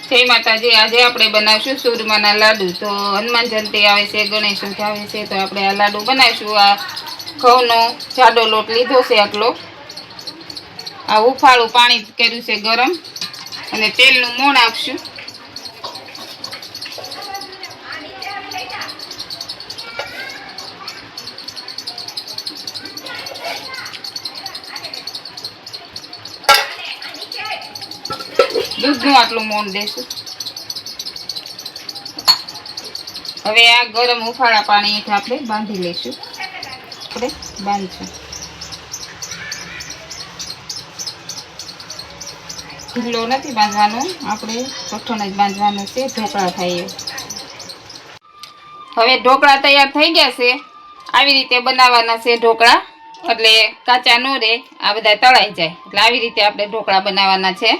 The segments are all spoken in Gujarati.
જય માતાજી। આજે આપણે બનાવશું સુરમાના લાડુ। તો હનુમાન જયંતિ આવે છે, ગણેશ ચતુર્થી આવે છે, તો આપણે આ લાડુ બનાવીશું। આ ઘઉંનો જાડો લોટ લીધો છે આટલો। આ ઉફાળું પાણી કર્યું છે ગરમ, અને તેલનું મોણ આપશું। દૂધનું આટલું મોણ દેશું। હવે આ ગરમ ઉફાળા પાણીથી આપણે બાંધી લઈશું। આપણે બાંધશું, ઢીલો નથી બાંધવાનો, આપણે કઠણ જ બાંધવાનું છે, ઢોકળા થાય એવું। હવે ઢોકળા તૈયાર થઈ ગયા છે। આવી રીતે બનાવવાના છે ઢોકળા, એટલે કાચા ન રહે, આ બધા તળાઈ જાય। એટલે આવી રીતે આપણે ઢોકળા બનાવવાના છે।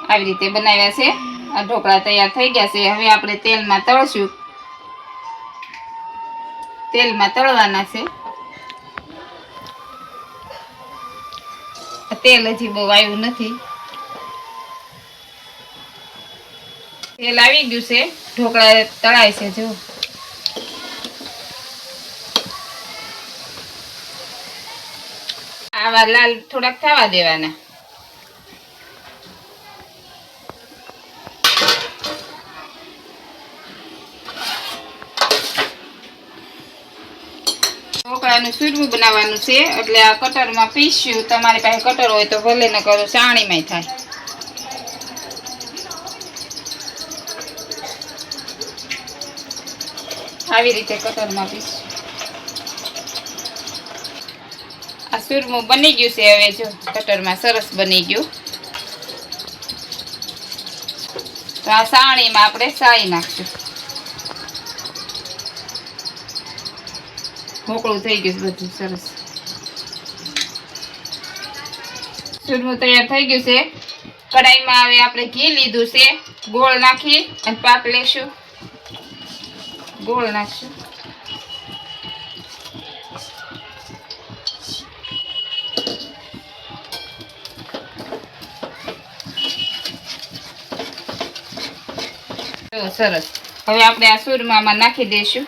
આવી રીતે બનાવ્યા છે। આ ઢોકળા તૈયાર થઈ ગયા છે। હવે આપણે તેલમાં તળશું, તેલમાં તળવાના છે। તેલ હજી બહુ આવ્યું નથી, તેલ આવી ગયું છે, ઢોકળા તળાય છે। જો આવા લાલ થોડાક થવા દેવાના। ઢોકળાનું સુરવું બનાવવાનું છે, એટલે આ કટરમાં પીસ્યું। તમારી પાસે કટર હોય તો ભલે, ન કરો ચાણીમાંય થાય। આવી રીતે કટરમાં પીસ્યું। આ સુરમું બની ગયું છે। હવે જો કટરમાં સરસ બની ગયું। તો આ સાણીમાં આપણે સાળી નાખશું। મોકળું થઈ ગયું બધું સરસ। સુરમું તૈયાર થઈ ગયું છે। કડાઈમાં હવે આપણે ઘી લીધું છે, ગોળ નાખી અને પાક લેશું। ગોળ નાખશું, સરસ। હવે આપણે આ સુરમામાં નાખી દઈશું।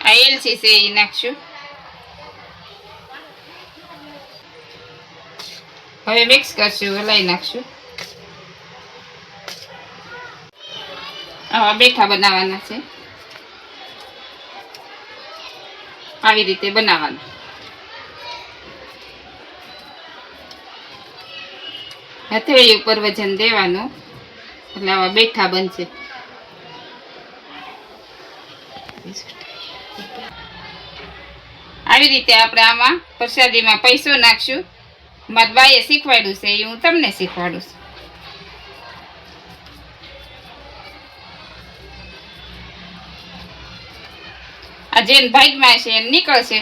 આ એલચી છે એ નાખશું। હવે મિક્સ કરશું, હલાઈ નાખશું। આવા બેઠા બનાવવાના છે, આવી રીતે બનાવવાના। હથેળી ઉપર વજન દેવાનું, એટલે આવા બેઠા બનશે। આવી રીતે આપણે આમાં પ્રસાદીમાં પૈસો નાખશું। મારી બાઈએ શીખવાડ્યું છે, એ હું તમને શીખવાડું છું। આ જેન ભાગમાં છે એ નીકળશે।